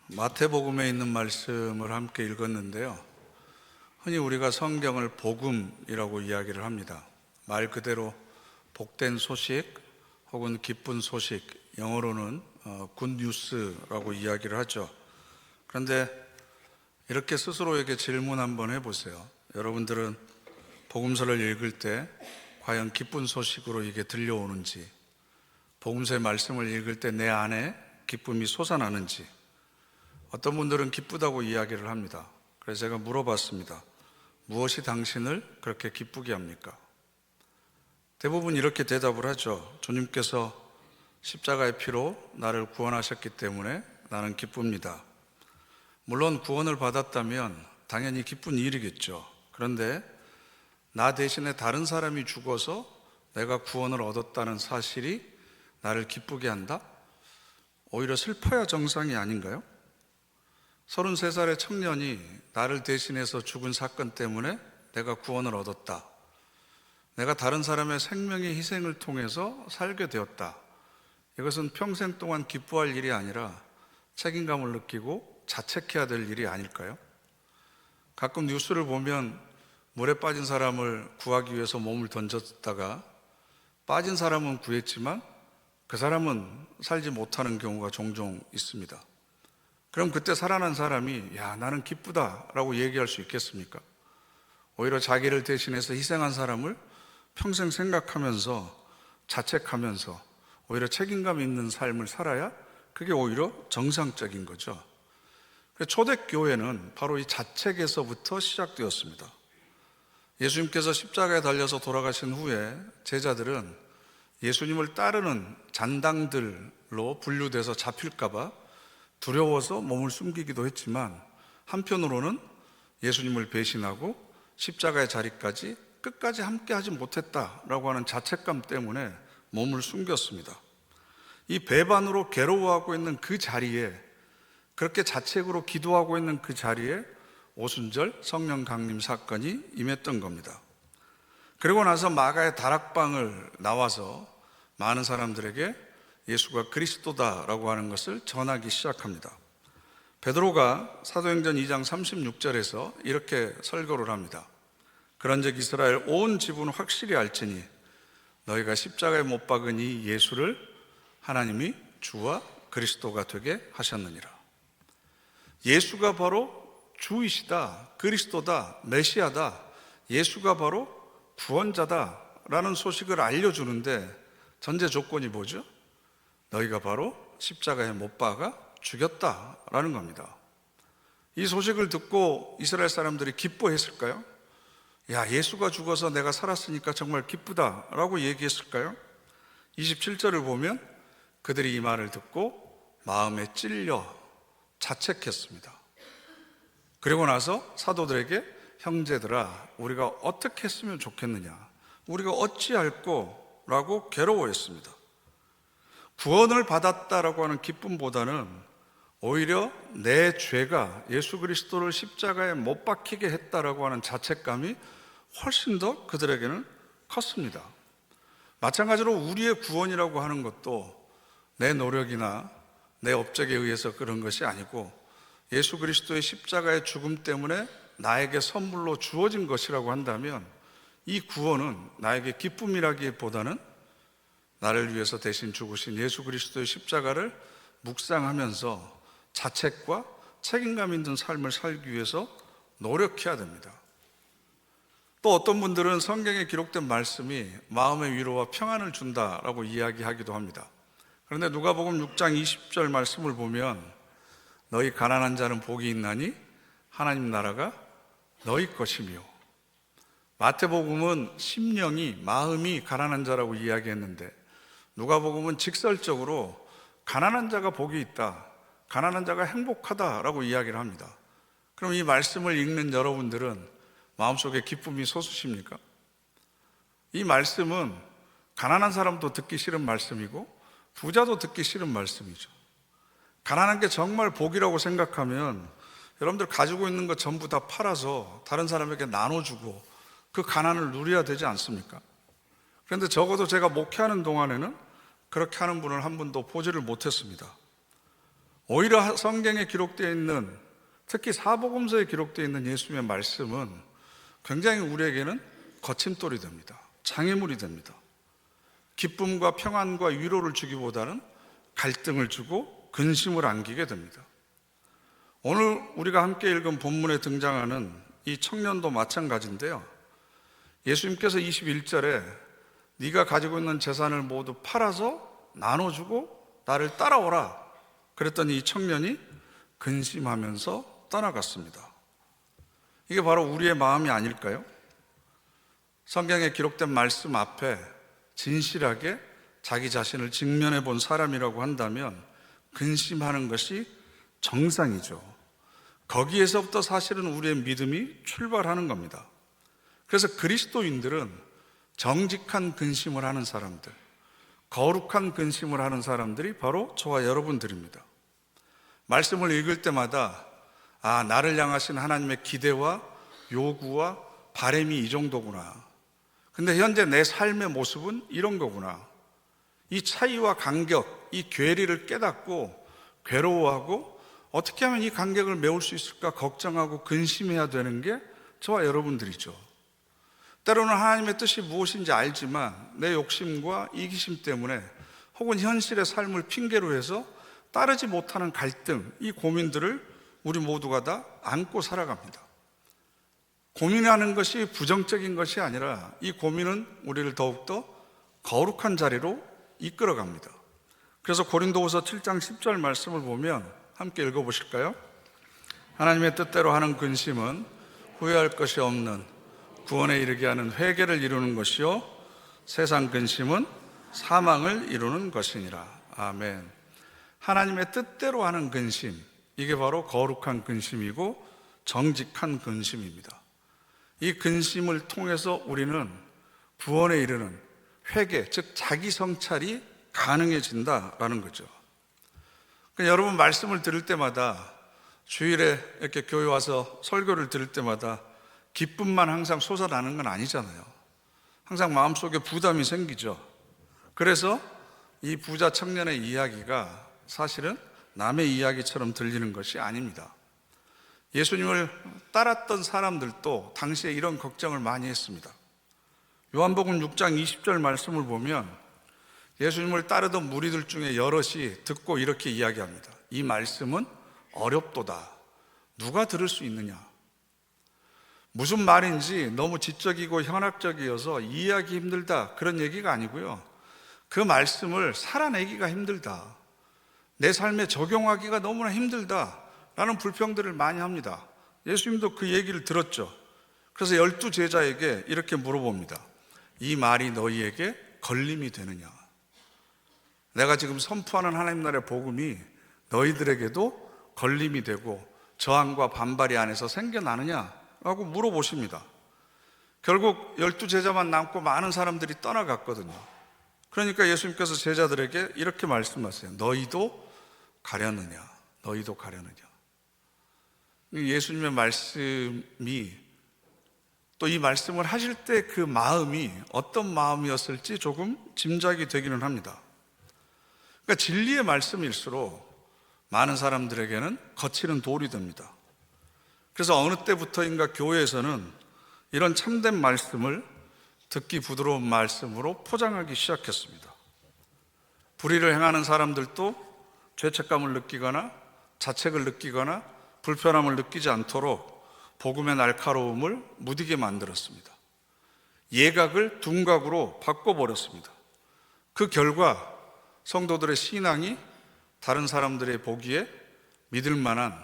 마태복음에 있는 말씀을 함께 읽었는데요. 흔히 우리가 성경을 복음이라고 이야기를 합니다. 말 그대로 복된 소식 혹은 기쁜 소식, 영어로는 굿뉴스라고 이야기를 하죠. 그런데 이렇게 스스로에게 질문 한번 해보세요. 여러분들은 복음서를 읽을 때 과연 기쁜 소식으로 이게 들려오는지, 복음서의 말씀을 읽을 때 내 안에 기쁨이 솟아나는지. 어떤 분들은 기쁘다고 이야기를 합니다. 그래서 제가 물어봤습니다. 무엇이 당신을 그렇게 기쁘게 합니까? 대부분 이렇게 대답을 하죠. 주님께서 십자가의 피로 나를 구원하셨기 때문에 나는 기쁩니다. 물론 구원을 받았다면 당연히 기쁜 일이겠죠. 그런데 나 대신에 다른 사람이 죽어서 내가 구원을 얻었다는 사실이 나를 기쁘게 한다? 오히려 슬퍼야 정상이 아닌가요? 33살의 청년이 나를 대신해서 죽은 사건 때문에 내가 구원을 얻었다. 내가 다른 사람의 생명의 희생을 통해서 살게 되었다. 이것은 평생 동안 기뻐할 일이 아니라 책임감을 느끼고 자책해야 될 일이 아닐까요? 가끔 뉴스를 보면 물에 빠진 사람을 구하기 위해서 몸을 던졌다가 빠진 사람은 구했지만 그 사람은 살지 못하는 경우가 종종 있습니다. 그럼 그때 살아난 사람이 나는 기쁘다라고 얘기할 수 있겠습니까? 오히려 자기를 대신해서 희생한 사람을 평생 생각하면서 자책하면서 오히려 책임감 있는 삶을 살아야 그게 오히려 정상적인 거죠. 초대교회는 바로 이 자책에서부터 시작되었습니다. 예수님께서 십자가에 달려서 돌아가신 후에 제자들은 예수님을 따르는 잔당들로 분류돼서 잡힐까봐 두려워서 몸을 숨기기도 했지만 한편으로는 예수님을 배신하고 십자가의 자리까지 끝까지 함께하지 못했다라고 하는 자책감 때문에 몸을 숨겼습니다. 이 배반으로 괴로워하고 있는 그 자리에, 그렇게 자책으로 기도하고 있는 그 자리에 오순절 성령 강림 사건이 임했던 겁니다. 그리고 나서 마가의 다락방을 나와서 많은 사람들에게 예수가 그리스도다라고 하는 것을 전하기 시작합니다. 베드로가 사도행전 2장 36절에서 이렇게 설교를 합니다. 그런즉 이스라엘 온 지부는 확실히 알지니 너희가 십자가에 못 박은 이 예수를 하나님이 주와 그리스도가 되게 하셨느니라. 예수가 바로 주이시다, 그리스도다, 메시아다, 예수가 바로 구원자다라는 소식을 알려주는데 전제 조건이 뭐죠? 너희가 바로 십자가에 못 박아 죽였다라는 겁니다. 이 소식을 듣고 이스라엘 사람들이 기뻐했을까요? 예수가 죽어서 내가 살았으니까 정말 기쁘다라고 얘기했을까요? 27절을 보면 그들이 이 말을 듣고 마음에 찔려 자책했습니다. 그리고 나서 사도들에게 형제들아, 우리가 어떻게 했으면 좋겠느냐, 우리가 어찌할꼬 라고 괴로워했습니다. 구원을 받았다라고 하는 기쁨보다는 오히려 내 죄가 예수 그리스도를 십자가에 못 박히게 했다라고 하는 자책감이 훨씬 더 그들에게는 컸습니다. 마찬가지로 우리의 구원이라고 하는 것도 내 노력이나 내 업적에 의해서 그런 것이 아니고 예수 그리스도의 십자가의 죽음 때문에 나에게 선물로 주어진 것이라고 한다면 이 구원은 나에게 기쁨이라기보다는 나를 위해서 대신 죽으신 예수 그리스도의 십자가를 묵상하면서 자책과 책임감 있는 삶을 살기 위해서 노력해야 됩니다. 또 어떤 분들은 성경에 기록된 말씀이 마음의 위로와 평안을 준다라고 이야기하기도 합니다. 그런데 누가복음 6장 20절 말씀을 보면 너희 가난한 자는 복이 있나니 하나님 나라가 너희 것이며, 마태복음은 심령이, 마음이 가난한 자라고 이야기했는데 누가복음은 직설적으로 가난한 자가 복이 있다, 가난한 자가 행복하다라고 이야기를 합니다. 그럼 이 말씀을 읽는 여러분들은 마음속에 기쁨이 솟으십니까? 이 말씀은 가난한 사람도 듣기 싫은 말씀이고 부자도 듣기 싫은 말씀이죠. 가난한 게 정말 복이라고 생각하면 여러분들 가지고 있는 것 전부 다 팔아서 다른 사람에게 나눠주고 그 가난을 누려야 되지 않습니까? 그런데 적어도 제가 목회하는 동안에는 그렇게 하는 분을 한 번도 보지를 못했습니다. 오히려 성경에 기록되어 있는, 특히 사복음서에 기록되어 있는 예수님의 말씀은 굉장히 우리에게는 거침돌이 됩니다. 장애물이 됩니다. 기쁨과 평안과 위로를 주기보다는 갈등을 주고 근심을 안기게 됩니다. 오늘 우리가 함께 읽은 본문에 등장하는 이 청년도 마찬가지인데요. 예수님께서 21절에 네가 가지고 있는 재산을 모두 팔아서 나눠주고 나를 따라오라 그랬더니 이 청년이 근심하면서 떠나갔습니다. 이게 바로 우리의 마음이 아닐까요? 성경에 기록된 말씀 앞에 진실하게 자기 자신을 직면해 본 사람이라고 한다면 근심하는 것이 정상이죠. 거기에서부터 사실은 우리의 믿음이 출발하는 겁니다. 그래서 그리스도인들은 정직한 근심을 하는 사람들, 거룩한 근심을 하는 사람들이 바로 저와 여러분들입니다. 말씀을 읽을 때마다 나를 향하신 하나님의 기대와 요구와 바람이 이 정도구나. 근데 현재 내 삶의 모습은 이런 거구나. 이 차이와 간격, 이 괴리를 깨닫고 괴로워하고 어떻게 하면 이 간격을 메울 수 있을까 걱정하고 근심해야 되는 게 저와 여러분들이죠. 때로는 하나님의 뜻이 무엇인지 알지만 내 욕심과 이기심 때문에 혹은 현실의 삶을 핑계로 해서 따르지 못하는 갈등, 이 고민들을 우리 모두가 다 안고 살아갑니다. 고민하는 것이 부정적인 것이 아니라 이 고민은 우리를 더욱더 거룩한 자리로 이끌어갑니다. 그래서 고린도후서 7장 10절 말씀을 보면 함께 읽어보실까요? 하나님의 뜻대로 하는 근심은 후회할 것이 없는 구원에 이르게 하는 회개를 이루는 것이요 세상 근심은 사망을 이루는 것이니라. 아멘. 하나님의 뜻대로 하는 근심, 이게 바로 거룩한 근심이고 정직한 근심입니다. 이 근심을 통해서 우리는 구원에 이르는 회개, 즉 자기 성찰이 가능해진다라는 거죠. 그러니까 여러분 말씀을 들을 때마다, 주일에 이렇게 교회 와서 설교를 들을 때마다 기쁨만 항상 솟아나는 건 아니잖아요. 항상 마음속에 부담이 생기죠. 그래서 이 부자 청년의 이야기가 사실은 남의 이야기처럼 들리는 것이 아닙니다. 예수님을 따랐던 사람들도 당시에 이런 걱정을 많이 했습니다. 요한복음 6장 20절 말씀을 보면 예수님을 따르던 무리들 중에 여럿이 듣고 이렇게 이야기합니다. 이 말씀은 어렵도다. 누가 들을 수 있느냐? 무슨 말인지 너무 지적이고 현학적이어서 이해하기 힘들다, 그런 얘기가 아니고요. 그 말씀을 살아내기가 힘들다, 내 삶에 적용하기가 너무나 힘들다라는 불평들을 많이 합니다. 예수님도 그 얘기를 들었죠. 그래서 12 제자에게 이렇게 물어봅니다. 이 말이 너희에게 걸림이 되느냐? 내가 지금 선포하는 하나님 나라의 복음이 너희들에게도 걸림이 되고 저항과 반발이 안에서 생겨나느냐라고 물어보십니다. 결국 12 제자만 남고 많은 사람들이 떠나갔거든요. 그러니까 예수님께서 제자들에게 이렇게 말씀하세요. 너희도 가려느냐? 너희도 가려느냐? 예수님의 말씀이, 또 이 말씀을 하실 때 그 마음이 어떤 마음이었을지 조금 짐작이 되기는 합니다. 그러니까 진리의 말씀일수록 많은 사람들에게는 거칠은 돌이 됩니다. 그래서 어느 때부터인가 교회에서는 이런 참된 말씀을 듣기 부드러운 말씀으로 포장하기 시작했습니다. 불의를 행하는 사람들도 죄책감을 느끼거나 자책을 느끼거나 불편함을 느끼지 않도록 복음의 날카로움을 무디게 만들었습니다. 예각을 둔각으로 바꿔버렸습니다. 그 결과 성도들의 신앙이 다른 사람들의 보기에 믿을 만한,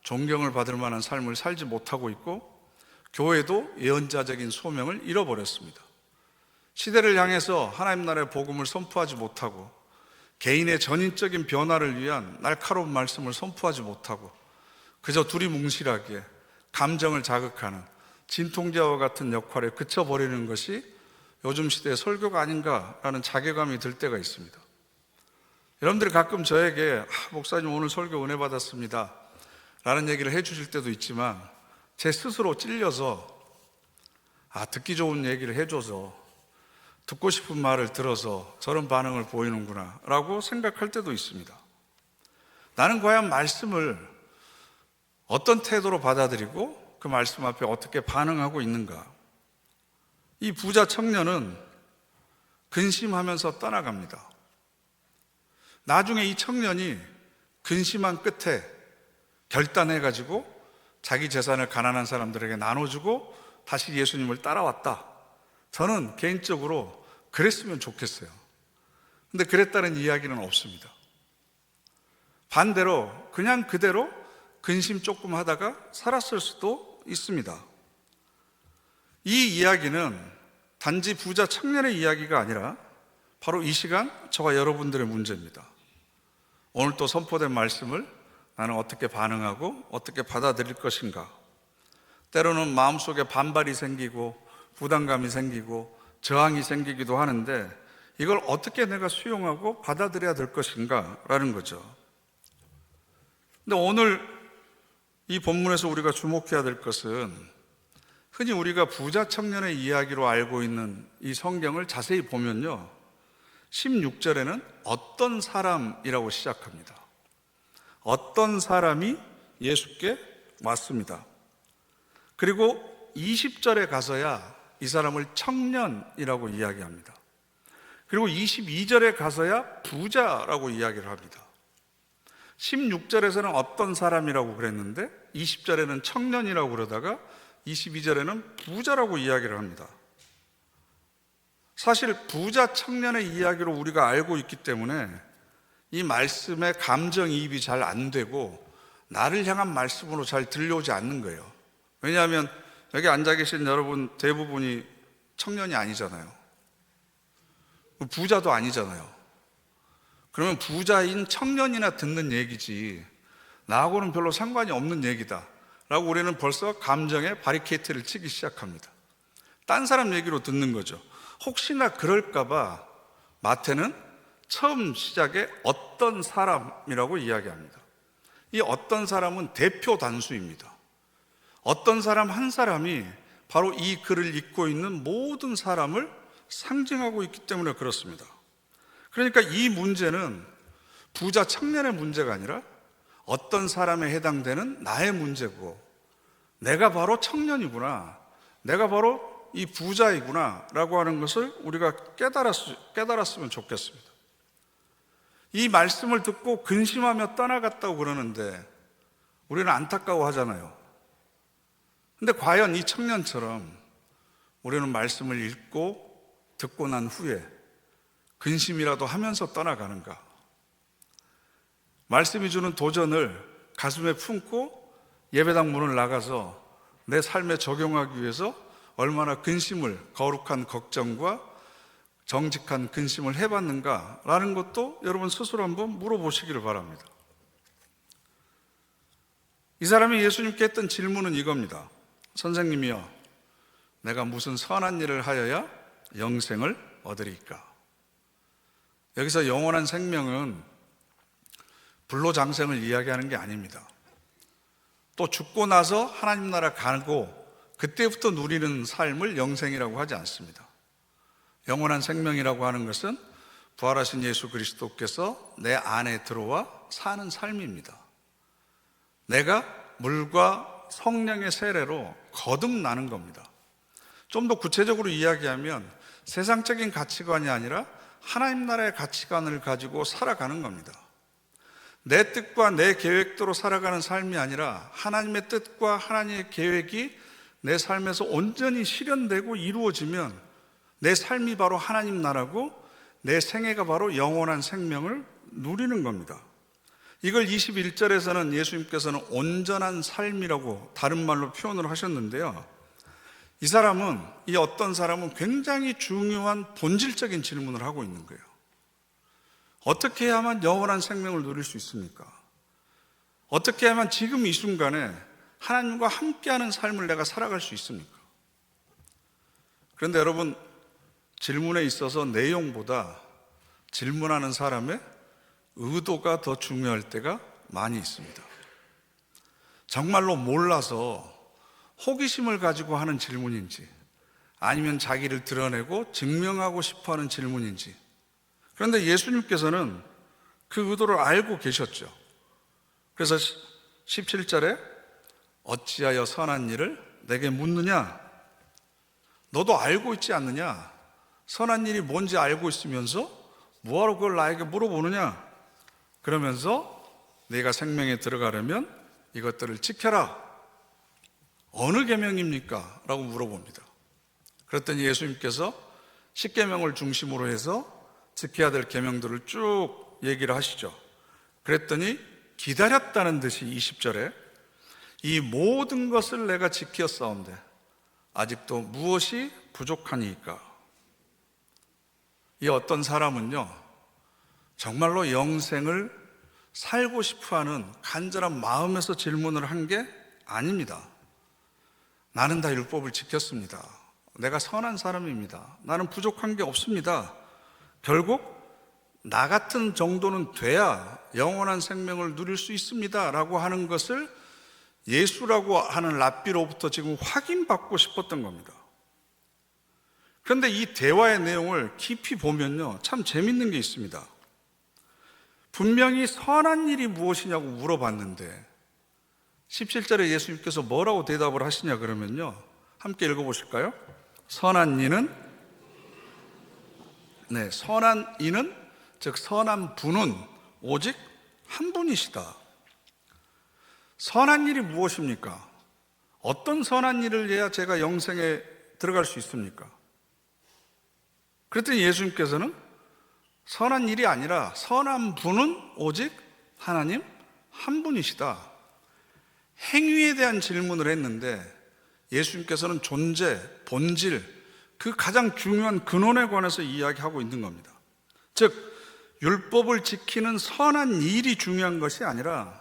존경을 받을 만한 삶을 살지 못하고 있고 교회도 예언자적인 소명을 잃어버렸습니다. 시대를 향해서 하나님 나라의 복음을 선포하지 못하고 개인의 전인적인 변화를 위한 날카로운 말씀을 선포하지 못하고 그저 두리뭉실하게 감정을 자극하는 진통제와 같은 역할에 그쳐버리는 것이 요즘 시대의 설교가 아닌가라는 자괴감이 들 때가 있습니다. 여러분들이 가끔 저에게 목사님 오늘 설교 은혜 받았습니다 라는 얘기를 해주실 때도 있지만 제 스스로 찔려서 듣기 좋은 얘기를 해줘서 듣고 싶은 말을 들어서 저런 반응을 보이는구나 라고 생각할 때도 있습니다. 나는 과연 말씀을 어떤 태도로 받아들이고 그 말씀 앞에 어떻게 반응하고 있는가? 이 부자 청년은 근심하면서 떠나갑니다. 나중에 이 청년이 근심한 끝에 결단해가지고 자기 재산을 가난한 사람들에게 나눠주고 다시 예수님을 따라왔다. 저는 개인적으로 그랬으면 좋겠어요. 근데 그랬다는 이야기는 없습니다. 반대로 그냥 그대로 근심 조금 하다가 살았을 수도 있습니다. 이 이야기는 단지 부자 청년의 이야기가 아니라 바로 이 시간 저와 여러분들의 문제입니다. 오늘 또 선포된 말씀을 나는 어떻게 반응하고 어떻게 받아들일 것인가? 때로는 마음속에 반발이 생기고 부담감이 생기고 저항이 생기기도 하는데 이걸 어떻게 내가 수용하고 받아들여야 될 것인가? 라는 거죠. 근데 오늘 이 본문에서 우리가 주목해야 될 것은 흔히 우리가 부자 청년의 이야기로 알고 있는 이 성경을 자세히 보면요, 16절에는 어떤 사람이라고 시작합니다. 어떤 사람이 예수께 왔습니다. 그리고 20절에 가서야 이 사람을 청년이라고 이야기합니다. 그리고 22절에 가서야 부자라고 이야기를 합니다. 16절에서는 어떤 사람이라고 그랬는데 20절에는 청년이라고 그러다가 22절에는 부자라고 이야기를 합니다. 사실 부자 청년의 이야기로 우리가 알고 있기 때문에 이 말씀에 감정이입이 잘 안 되고 나를 향한 말씀으로 잘 들려오지 않는 거예요. 왜냐하면 여기 앉아 계신 여러분 대부분이 청년이 아니잖아요. 부자도 아니잖아요. 그러면 부자인 청년이나 듣는 얘기지 나하고는 별로 상관이 없는 얘기다 라고 우리는 벌써 감정에 바리케이트를 치기 시작합니다. 딴 사람 얘기로 듣는 거죠. 혹시나 그럴까 봐 마태는 처음 시작에 어떤 사람이라고 이야기합니다. 이 어떤 사람은 대표 단수입니다. 어떤 사람 한 사람이 바로 이 글을 읽고 있는 모든 사람을 상징하고 있기 때문에 그렇습니다. 그러니까 이 문제는 부자 청년의 문제가 아니라 어떤 사람에 해당되는 나의 문제고, 내가 바로 청년이구나, 내가 바로 이 부자이구나 라고 하는 것을 우리가 깨달았으면 좋겠습니다. 이 말씀을 듣고 근심하며 떠나갔다고 그러는데 우리는 안타까워 하잖아요. 근데 과연 이 청년처럼 우리는 말씀을 읽고 듣고 난 후에 근심이라도 하면서 떠나가는가? 말씀이 주는 도전을 가슴에 품고 예배당 문을 나가서 내 삶에 적용하기 위해서 얼마나 근심을, 거룩한 걱정과 정직한 근심을 해봤는가라는 것도 여러분 스스로 한번 물어보시기를 바랍니다. 이 사람이 예수님께 했던 질문은 이겁니다. 선생님이여, 내가 무슨 선한 일을 하여야 영생을 얻으리까? 여기서 영원한 생명은 불로장생을 이야기하는 게 아닙니다. 또 죽고 나서 하나님 나라 가고 그때부터 누리는 삶을 영생이라고 하지 않습니다. 영원한 생명이라고 하는 것은 부활하신 예수 그리스도께서 내 안에 들어와 사는 삶입니다. 내가 물과 성령의 세례로 거듭나는 겁니다. 좀 더 구체적으로 이야기하면 세상적인 가치관이 아니라 하나님 나라의 가치관을 가지고 살아가는 겁니다. 내 뜻과 내 계획대로 살아가는 삶이 아니라 하나님의 뜻과 하나님의 계획이 내 삶에서 온전히 실현되고 이루어지면 내 삶이 바로 하나님 나라고 내 생애가 바로 영원한 생명을 누리는 겁니다. 이걸 21절에서는 예수님께서는 온전한 삶이라고 다른 말로 표현을 하셨는데요. 이 어떤 사람은 굉장히 중요한 본질적인 질문을 하고 있는 거예요. 어떻게 해야만 영원한 생명을 누릴 수 있습니까? 어떻게 해야만 지금 이 순간에 하나님과 함께하는 삶을 내가 살아갈 수 있습니까? 그런데 여러분, 질문에 있어서 내용보다 질문하는 사람의 의도가 더 중요할 때가 많이 있습니다. 정말로 몰라서 호기심을 가지고 하는 질문인지 아니면 자기를 드러내고 증명하고 싶어하는 질문인지. 그런데 예수님께서는 그 의도를 알고 계셨죠. 그래서 17절에 어찌하여 선한 일을 내게 묻느냐? 너도 알고 있지 않느냐? 선한 일이 뭔지 알고 있으면서 뭐하러 그걸 나에게 물어보느냐? 그러면서 네가 생명에 들어가려면 이것들을 지켜라. 어느 계명입니까? 라고 물어봅니다. 그랬더니 예수님께서 10계명을 중심으로 해서 지켜야 될 계명들을 쭉 얘기를 하시죠. 그랬더니 기다렸다는 듯이 20절에 이 모든 것을 내가 지켰사온데 아직도 무엇이 부족하니까? 이 어떤 사람은요, 정말로 영생을 살고 싶어하는 간절한 마음에서 질문을 한 게 아닙니다. 나는 다 율법을 지켰습니다. 내가 선한 사람입니다. 나는 부족한 게 없습니다. 결국 나 같은 정도는 돼야 영원한 생명을 누릴 수 있습니다 라고 하는 것을 예수라고 하는 랍비로부터 지금 확인받고 싶었던 겁니다. 그런데 이 대화의 내용을 깊이 보면요, 참 재밌는 게 있습니다. 분명히 선한 일이 무엇이냐고 물어봤는데 17절에 예수님께서 뭐라고 대답을 하시냐 그러면요, 함께 읽어보실까요? 선한 이는, 선한 이는, 즉 선한 분은 오직 한 분이시다. 선한 일이 무엇입니까? 어떤 선한 일을 해야 제가 영생에 들어갈 수 있습니까? 그랬더니 예수님께서는 선한 일이 아니라 선한 분은 오직 하나님 한 분이시다. 행위에 대한 질문을 했는데 예수님께서는 존재, 본질, 그 가장 중요한 근원에 관해서 이야기하고 있는 겁니다. 즉 율법을 지키는 선한 일이 중요한 것이 아니라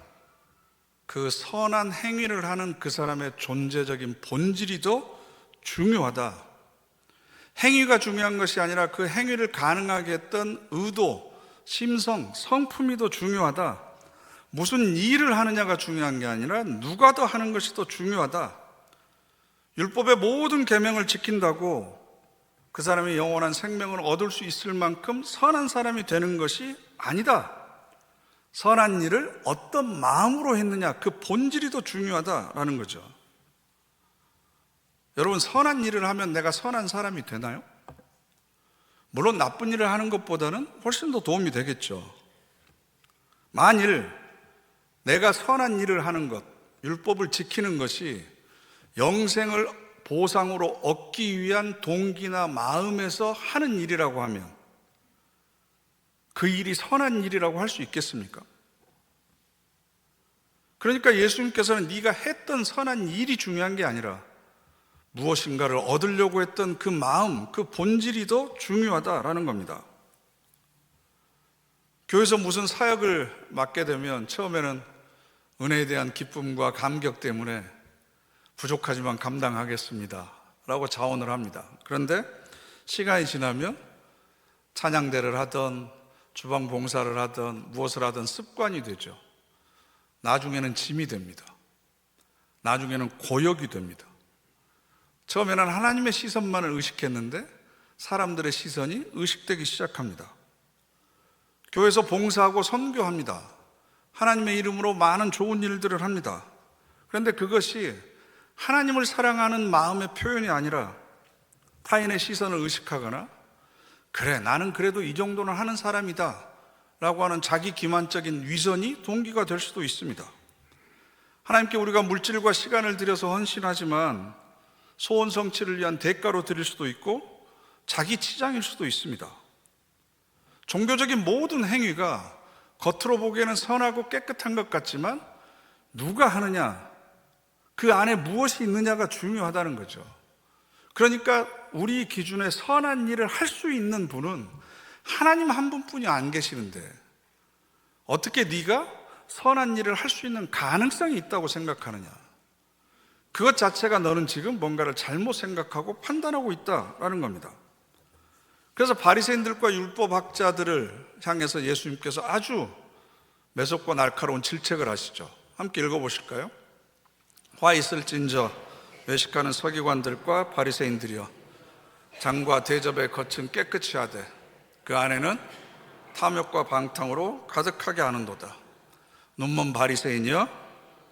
그 선한 행위를 하는 그 사람의 존재적인 본질이 더 중요하다. 행위가 중요한 것이 아니라 그 행위를 가능하게 했던 의도, 심성, 성품이 더 중요하다. 무슨 일을 하느냐가 중요한 게 아니라 누가 더 하는 것이 더 중요하다. 율법의 모든 계명을 지킨다고 그 사람이 영원한 생명을 얻을 수 있을 만큼 선한 사람이 되는 것이 아니다. 선한 일을 어떤 마음으로 했느냐, 그 본질이 더 중요하다라는 거죠. 여러분, 선한 일을 하면 내가 선한 사람이 되나요? 물론 나쁜 일을 하는 것보다는 훨씬 더 도움이 되겠죠. 만일 내가 선한 일을 하는 것, 율법을 지키는 것이 영생을 보상으로 얻기 위한 동기나 마음에서 하는 일이라고 하면 그 일이 선한 일이라고 할 수 있겠습니까? 그러니까 예수님께서는 네가 했던 선한 일이 중요한 게 아니라 무엇인가를 얻으려고 했던 그 마음, 그 본질이 더 중요하다라는 겁니다. 교회에서 무슨 사역을 맡게 되면 처음에는 은혜에 대한 기쁨과 감격 때문에 부족하지만 감당하겠습니다 라고 자원을 합니다. 그런데 시간이 지나면 찬양대를 하던 주방 봉사를 하던 무엇을 하던 습관이 되죠. 나중에는 짐이 됩니다. 나중에는 고역이 됩니다. 처음에는 하나님의 시선만을 의식했는데 사람들의 시선이 의식되기 시작합니다. 교회에서 봉사하고 선교합니다. 하나님의 이름으로 많은 좋은 일들을 합니다. 그런데 그것이 하나님을 사랑하는 마음의 표현이 아니라 타인의 시선을 의식하거나 그래, 나는 그래도 이 정도는 하는 사람이다 라고 하는 자기 기만적인 위선이 동기가 될 수도 있습니다. 하나님께 우리가 물질과 시간을 들여서 헌신하지만 소원 성취를 위한 대가로 드릴 수도 있고 자기 치장일 수도 있습니다. 종교적인 모든 행위가 겉으로 보기에는 선하고 깨끗한 것 같지만 누가 하느냐, 그 안에 무엇이 있느냐가 중요하다는 거죠. 그러니까 우리 기준에 선한 일을 할 수 있는 분은 하나님 한 분뿐이 안 계시는데 어떻게 네가 선한 일을 할 수 있는 가능성이 있다고 생각하느냐. 그것 자체가 너는 지금 뭔가를 잘못 생각하고 판단하고 있다라는 겁니다. 그래서 바리새인들과 율법학자들을 향해서 예수님께서 아주 매섭고 날카로운 질책을 하시죠. 함께 읽어보실까요? 화 있을진저 외식하는 서기관들과 바리새인들이여, 장과 대접의 겉은 깨끗이 하되 그 안에는 탐욕과 방탕으로 가득하게 하는도다. 눈먼 바리새인이여,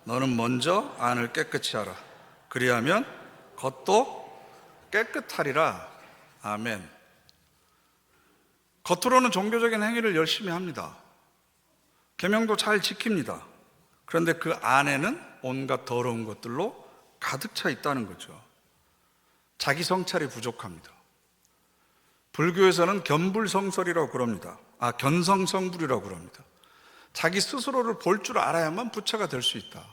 너는 먼저 안을 깨끗이 하라. 그리하면 겉도 깨끗하리라. 아멘. 겉으로는 종교적인 행위를 열심히 합니다. 계명도 잘 지킵니다. 그런데 그 안에는 온갖 더러운 것들로 가득 차 있다는 거죠. 자기 성찰이 부족합니다. 불교에서는 견불성설이라고 그럽니다. 견성성불이라고 그럽니다. 자기 스스로를 볼 줄 알아야만 부처가 될 수 있다.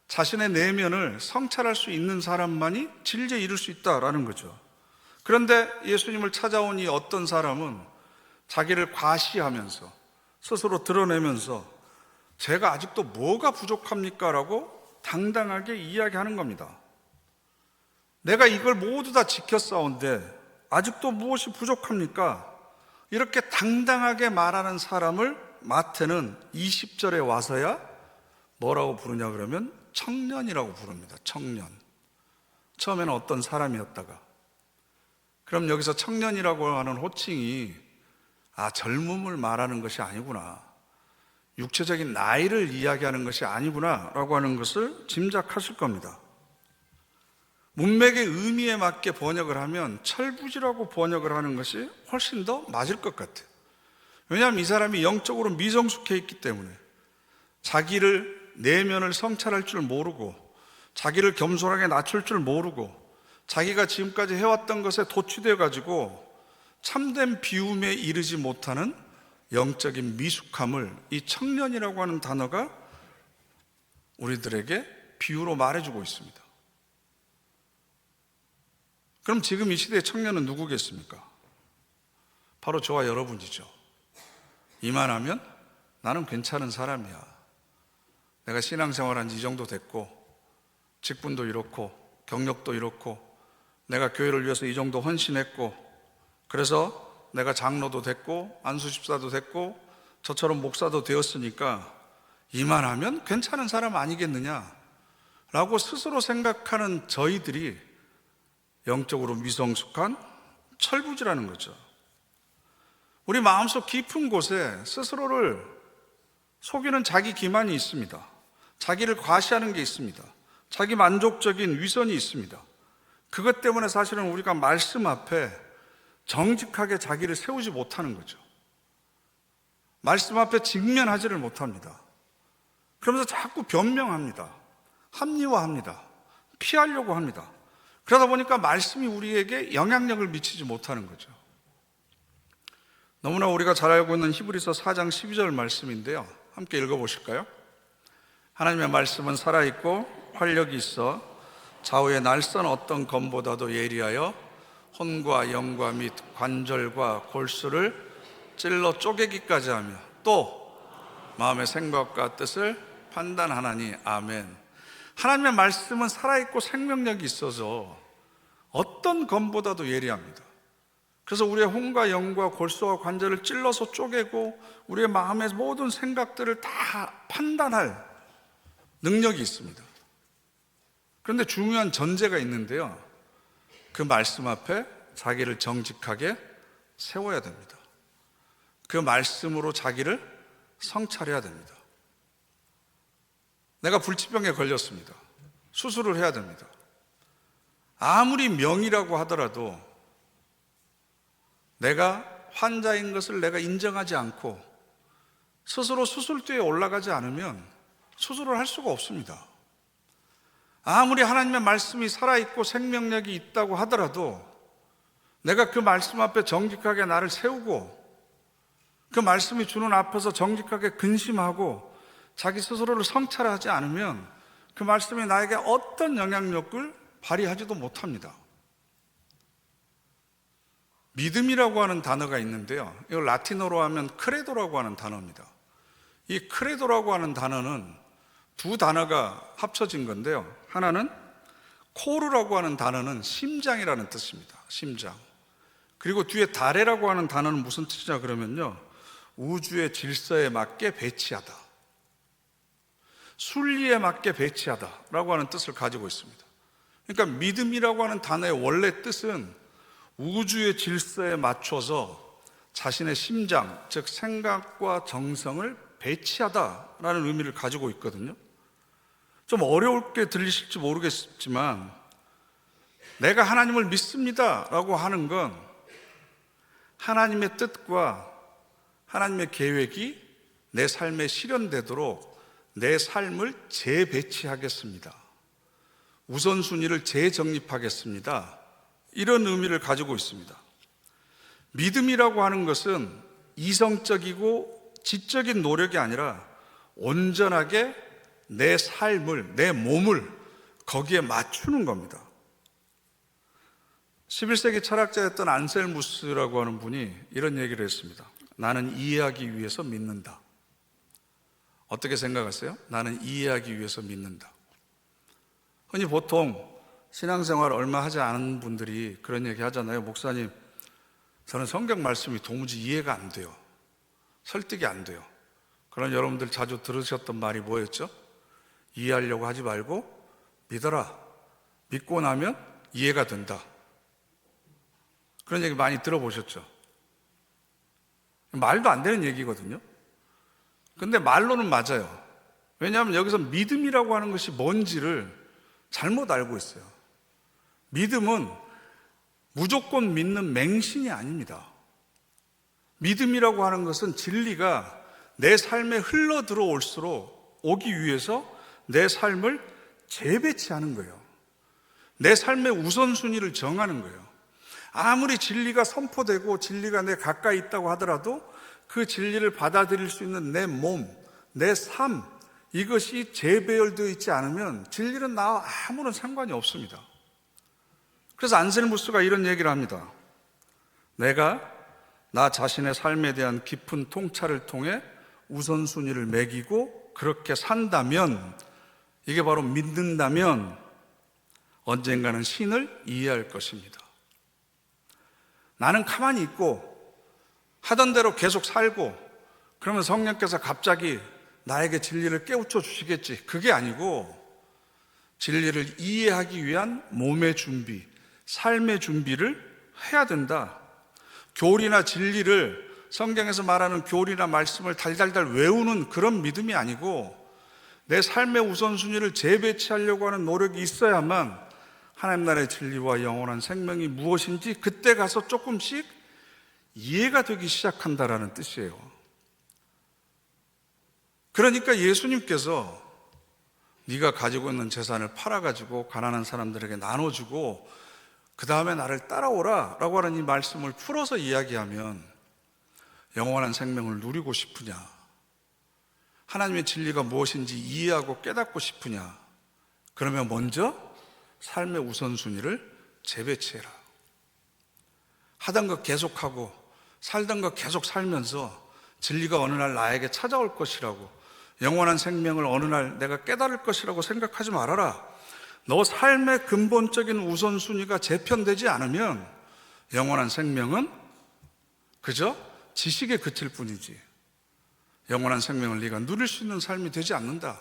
자신의 내면을 성찰할 수 있는 사람만이 진리에 이룰 수 있다라는 거죠. 그런데 예수님을 찾아온 이 어떤 사람은 자기를 과시하면서 스스로 드러내면서 제가 아직도 뭐가 부족합니까? 라고 당당하게 이야기하는 겁니다. 내가 이걸 모두 다 지켰사온데 아직도 무엇이 부족합니까? 이렇게 당당하게 말하는 사람을 마태는 20절에 와서야 뭐라고 부르냐 그러면 청년이라고 부릅니다. 청년. 처음에는 어떤 사람이었다가, 그럼 여기서 청년이라고 하는 호칭이 젊음을 말하는 것이 아니구나, 육체적인 나이를 이야기하는 것이 아니구나 라고 하는 것을 짐작하실 겁니다. 문맥의 의미에 맞게 번역을 하면 철부지라고 번역을 하는 것이 훨씬 더 맞을 것 같아요. 왜냐하면 이 사람이 영적으로 미성숙해 있기 때문에 자기를 내면을 성찰할 줄 모르고 자기를 겸손하게 낮출 줄 모르고 자기가 지금까지 해왔던 것에 도취되어 가지고 참된 비움에 이르지 못하는 영적인 미숙함을 이 청년이라고 하는 단어가 우리들에게 비유로 말해주고 있습니다. 그럼 지금 이 시대의 청년은 누구겠습니까? 바로 저와 여러분이죠. 이만하면 나는 괜찮은 사람이야. 내가 신앙생활한 지 이 정도 됐고 직분도 이렇고 경력도 이렇고 내가 교회를 위해서 이 정도 헌신했고 그래서 내가 장로도 됐고 안수집사도 됐고 저처럼 목사도 되었으니까 이만하면 괜찮은 사람 아니겠느냐 라고 스스로 생각하는 저희들이 영적으로 미성숙한 철부지라는 거죠. 우리 마음속 깊은 곳에 스스로를 속이는 자기 기만이 있습니다. 자기를 과시하는 게 있습니다. 자기 만족적인 위선이 있습니다. 그것 때문에 사실은 우리가 말씀 앞에 정직하게 자기를 세우지 못하는 거죠. 말씀 앞에 직면하지를 못합니다. 그러면서 자꾸 변명합니다. 합리화합니다. 피하려고 합니다. 그러다 보니까 말씀이 우리에게 영향력을 미치지 못하는 거죠. 너무나 우리가 잘 알고 있는 히브리서 4장 12절 말씀인데요, 함께 읽어보실까요? 하나님의 말씀은 살아있고 활력이 있어 좌우의 날선 어떤 검보다도 예리하여 혼과 영과 및 관절과 골수를 찔러 쪼개기까지 하며 또 마음의 생각과 뜻을 판단하나니. 아멘. 하나님의 말씀은 살아있고 생명력이 있어서 어떤 검보다도 예리합니다. 그래서 우리의 혼과 영과 골수와 관절을 찔러서 쪼개고 우리의 마음의 모든 생각들을 다 판단할 능력이 있습니다. 그런데 중요한 전제가 있는데요, 그 말씀 앞에 자기를 정직하게 세워야 됩니다. 그 말씀으로 자기를 성찰해야 됩니다. 내가 불치병에 걸렸습니다. 수술을 해야 됩니다. 아무리 명의라고 하더라도 내가 환자인 것을 내가 인정하지 않고 스스로 수술대에 올라가지 않으면 수술을 할 수가 없습니다. 아무리 하나님의 말씀이 살아있고 생명력이 있다고 하더라도 내가 그 말씀 앞에 정직하게 나를 세우고 그 말씀이 주는 앞에서 정직하게 근심하고 자기 스스로를 성찰하지 않으면 그 말씀이 나에게 어떤 영향력을 발휘하지도 못합니다. 믿음이라고 하는 단어가 있는데요, 이걸 라틴어로 하면 크레도라고 하는 단어입니다. 이 크레도라고 하는 단어는 두 단어가 합쳐진 건데요, 하나는 코르라고 하는 단어는 심장이라는 뜻입니다. 심장. 그리고 뒤에 다레라고 하는 단어는 무슨 뜻이냐 그러면요, 우주의 질서에 맞게 배치하다, 순리에 맞게 배치하다라고 하는 뜻을 가지고 있습니다. 그러니까 믿음이라고 하는 단어의 원래 뜻은 우주의 질서에 맞춰서 자신의 심장, 즉 생각과 정성을 배치하다라는 의미를 가지고 있거든요. 좀 어렵게 들리실지 모르겠지만 내가 하나님을 믿습니다라고 하는 건 하나님의 뜻과 하나님의 계획이 내 삶에 실현되도록 내 삶을 재배치하겠습니다. 우선순위를 재정립하겠습니다. 이런 의미를 가지고 있습니다. 믿음이라고 하는 것은 이성적이고 지적인 노력이 아니라 온전하게 내 삶을, 내 몸을 거기에 맞추는 겁니다. 11세기 철학자였던 안셀무스라고 하는 분이 이런 얘기를 했습니다. 나는 이해하기 위해서 믿는다. 어떻게 생각하세요? 나는 이해하기 위해서 믿는다. 흔히 보통 신앙생활 얼마 하지 않은 분들이 그런 얘기 하잖아요. 목사님, 저는 성경 말씀이 도무지 이해가 안 돼요. 설득이 안 돼요. 그런 여러분들 자주 들으셨던 말이 뭐였죠? 이해하려고 하지 말고 믿어라. 믿고 나면 이해가 된다. 그런 얘기 많이 들어보셨죠? 말도 안 되는 얘기거든요. 근데 말로는 맞아요. 왜냐하면 여기서 믿음이라고 하는 것이 뭔지를 잘못 알고 있어요. 믿음은 무조건 믿는 맹신이 아닙니다. 믿음이라고 하는 것은 진리가 내 삶에 흘러 들어올수록 오기 위해서 내 삶을 재배치하는 거예요. 내 삶의 우선순위를 정하는 거예요. 아무리 진리가 선포되고 진리가 내 가까이 있다고 하더라도 그 진리를 받아들일 수 있는 내 몸, 내 삶, 이것이 재배열되어 있지 않으면 진리는 나와 아무런 상관이 없습니다. 그래서 안셀무스가 이런 얘기를 합니다. 내가 나 자신의 삶에 대한 깊은 통찰을 통해 우선순위를 매기고 그렇게 산다면, 이게 바로 믿는다면 언젠가는 신을 이해할 것입니다. 나는 가만히 있고 하던 대로 계속 살고 그러면 성령께서 갑자기 나에게 진리를 깨우쳐 주시겠지. 그게 아니고 진리를 이해하기 위한 몸의 준비, 삶의 준비를 해야 된다. 교리나 진리를, 성경에서 말하는 교리나 말씀을 달달달 외우는 그런 믿음이 아니고 내 삶의 우선순위를 재배치하려고 하는 노력이 있어야만 하나님 나라의 진리와 영원한 생명이 무엇인지 그때 가서 조금씩 이해가 되기 시작한다라는 뜻이에요. 그러니까 예수님께서 네가 가지고 있는 재산을 팔아가지고 가난한 사람들에게 나눠주고 그 다음에 나를 따라오라 라고 하는 이 말씀을 풀어서 이야기하면 영원한 생명을 누리고 싶으냐, 하나님의 진리가 무엇인지 이해하고 깨닫고 싶으냐, 그러면 먼저 삶의 우선순위를 재배치해라. 하던 거 계속하고 살던 거 계속 살면서 진리가 어느 날 나에게 찾아올 것이라고, 영원한 생명을 어느 날 내가 깨달을 것이라고 생각하지 말아라. 너 삶의 근본적인 우선순위가 재편되지 않으면 영원한 생명은 그저 지식에 그칠 뿐이지 영원한 생명을 네가 누릴 수 있는 삶이 되지 않는다.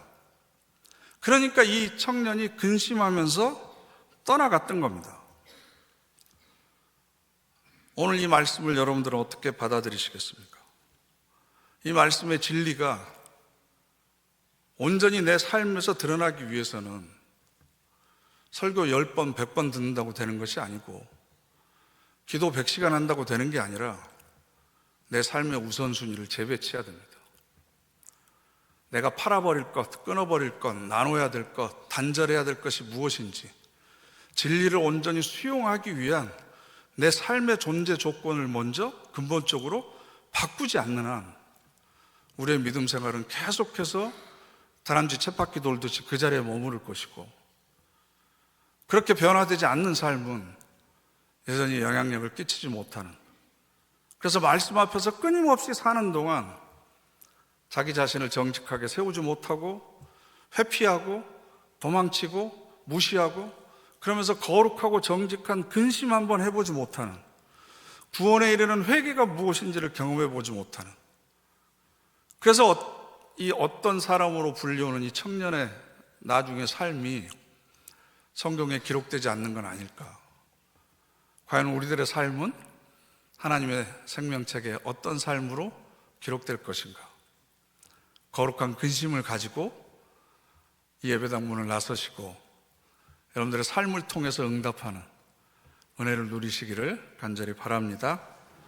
그러니까 이 청년이 근심하면서 떠나갔던 겁니다. 오늘 이 말씀을 여러분들은 어떻게 받아들이시겠습니까? 이 말씀의 진리가 온전히 내 삶에서 드러나기 위해서는 설교 10번, 100번 듣는다고 되는 것이 아니고 기도 100시간 한다고 되는 게 아니라 내 삶의 우선순위를 재배치해야 됩니다. 내가 팔아버릴 것, 끊어버릴 것, 나눠야 될 것, 단절해야 될 것이 무엇인지 진리를 온전히 수용하기 위한 내 삶의 존재 조건을 먼저 근본적으로 바꾸지 않는 한 우리의 믿음 생활은 계속해서 다람쥐 쳇바퀴 돌듯이 그 자리에 머무를 것이고, 그렇게 변화되지 않는 삶은 여전히 영향력을 끼치지 못하는, 그래서 말씀 앞에서 끊임없이 사는 동안 자기 자신을 정직하게 세우지 못하고 회피하고 도망치고 무시하고 그러면서 거룩하고 정직한 근심 한번 해보지 못하는, 구원에 이르는 회개가 무엇인지를 경험해보지 못하는, 그래서 이 어떤 사람으로 불리우는 이 청년의 나중의 삶이 성경에 기록되지 않는 건 아닐까? 과연 우리들의 삶은 하나님의 생명책에 어떤 삶으로 기록될 것인가? 거룩한 근심을 가지고 이 예배당 문을 나서시고 여러분들의 삶을 통해서 응답하는 은혜를 누리시기를 간절히 바랍니다.